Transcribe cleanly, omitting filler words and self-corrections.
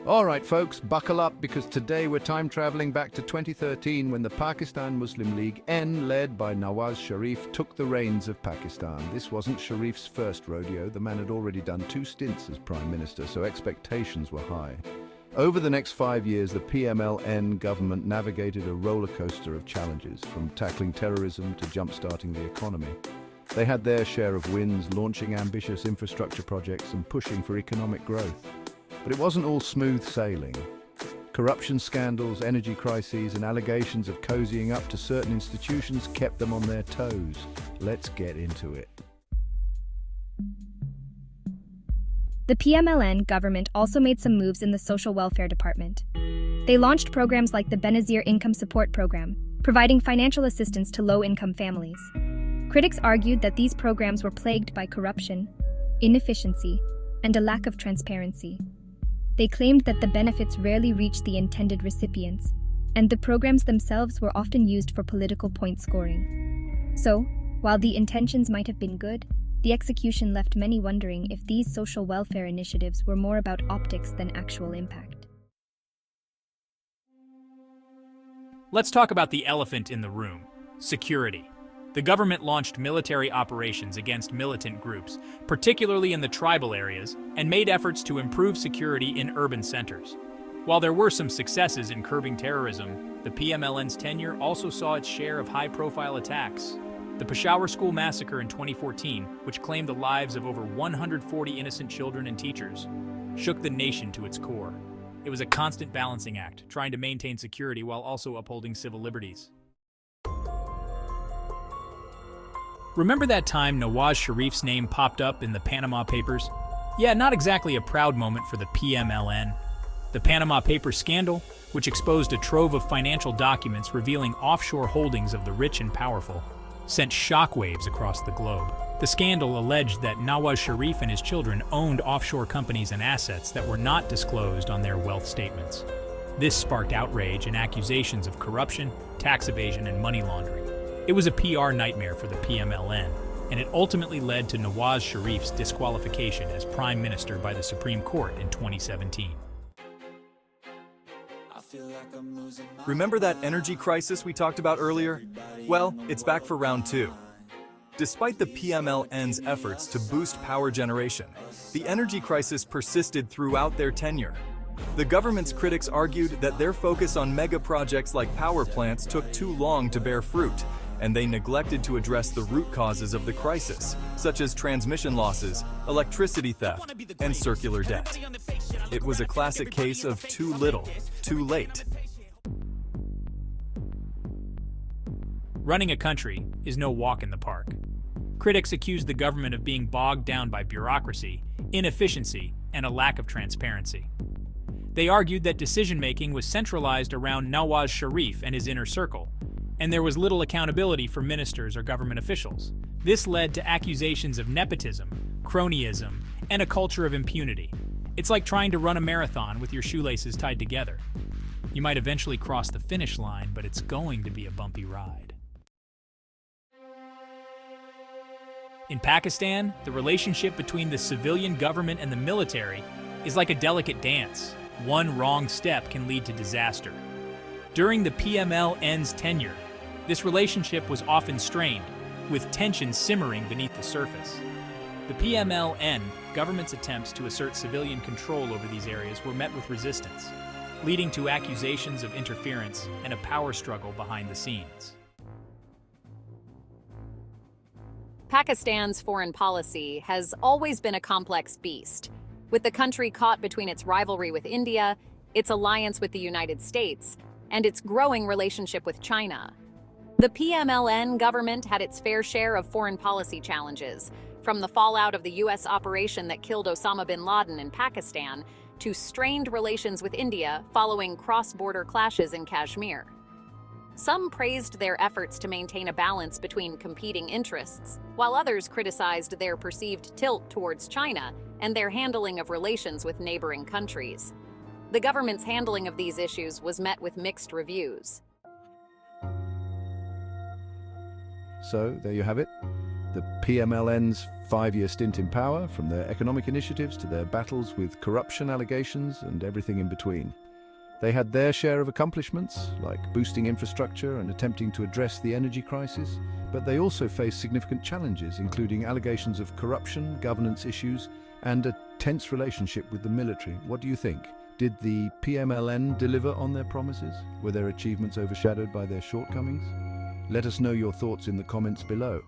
All right, folks, buckle up because today we're time traveling back to 2013 when the Pakistan Muslim League N, led by Nawaz Sharif, took the reins of Pakistan. This wasn't Sharif's first rodeo. The man had already done 2 stints as Prime Minister, so expectations were high. Over the next 5 years, the PMLN government navigated a roller coaster of challenges, from tackling terrorism to jump-starting the economy. They had their share of wins, launching ambitious infrastructure projects and pushing for economic growth. But it wasn't all smooth sailing. Corruption scandals, energy crises, and allegations of cozying up to certain institutions kept them on their toes. Let's get into it. The PMLN government also made some moves in the social welfare department. They launched programs like the Benazir Income Support Program, providing financial assistance to low-income families. Critics argued that these programs were plagued by corruption, inefficiency, and a lack of transparency. They claimed that the benefits rarely reached the intended recipients, and the programs themselves were often used for political point scoring. So, while the intentions might have been good, the execution left many wondering if these social welfare initiatives were more about optics than actual impact. Let's talk about the elephant in the room: security. The government launched military operations against militant groups, particularly in the tribal areas, and made efforts to improve security in urban centers. While there were some successes in curbing terrorism, the PMLN's tenure also saw its share of high-profile attacks. The Peshawar school massacre in 2014, which claimed the lives of over 140 innocent children and teachers, shook the nation to its core. It was a constant balancing act, trying to maintain security while also upholding civil liberties. Remember that time Nawaz Sharif's name popped up in the Panama Papers? Yeah, not exactly a proud moment for the PMLN. The Panama Papers scandal, which exposed a trove of financial documents revealing offshore holdings of the rich and powerful, sent shockwaves across the globe. The scandal alleged that Nawaz Sharif and his children owned offshore companies and assets that were not disclosed on their wealth statements. This sparked outrage and accusations of corruption, tax evasion, and money laundering. It was a PR nightmare for the PMLN, and it ultimately led to Nawaz Sharif's disqualification as Prime Minister by the Supreme Court in 2017. Remember that energy crisis we talked about earlier? Well, it's back for round 2. Despite the PMLN's efforts to boost power generation, the energy crisis persisted throughout their tenure. The government's critics argued that their focus on mega projects like power plants took too long to bear fruit, and they neglected to address the root causes of the crisis, such as transmission losses, electricity theft, and circular debt. It was a classic case of too little, too late. Running a country is no walk in the park. Critics accused the government of being bogged down by bureaucracy, inefficiency, and a lack of transparency. They argued that decision-making was centralized around Nawaz Sharif and his inner circle, and there was little accountability for ministers or government officials. This led to accusations of nepotism, cronyism, and a culture of impunity. It's like trying to run a marathon with your shoelaces tied together. You might eventually cross the finish line, but it's going to be a bumpy ride. In Pakistan, the relationship between the civilian government and the military is like a delicate dance. One wrong step can lead to disaster. During the PMLN's tenure, this relationship was often strained, with tension simmering beneath the surface. The PMLN government's attempts to assert civilian control over these areas were met with resistance, leading to accusations of interference and a power struggle behind the scenes. Pakistan's foreign policy has always been a complex beast, with the country caught between its rivalry with India, its alliance with the United States, and its growing relationship with China. The PMLN government had its fair share of foreign policy challenges, from the fallout of the U.S. operation that killed Osama bin Laden in Pakistan to strained relations with India following cross-border clashes in Kashmir. Some praised their efforts to maintain a balance between competing interests, while others criticized their perceived tilt towards China and their handling of relations with neighboring countries. The government's handling of these issues was met with mixed reviews. So, there you have it. The PMLN's 5-year stint in power, from their economic initiatives to their battles with corruption allegations and everything in between. They had their share of accomplishments, like boosting infrastructure and attempting to address the energy crisis, but they also faced significant challenges, including allegations of corruption, governance issues, and a tense relationship with the military. What do you think? Did the PMLN deliver on their promises? Were their achievements overshadowed by their shortcomings? Let us know your thoughts in the comments below.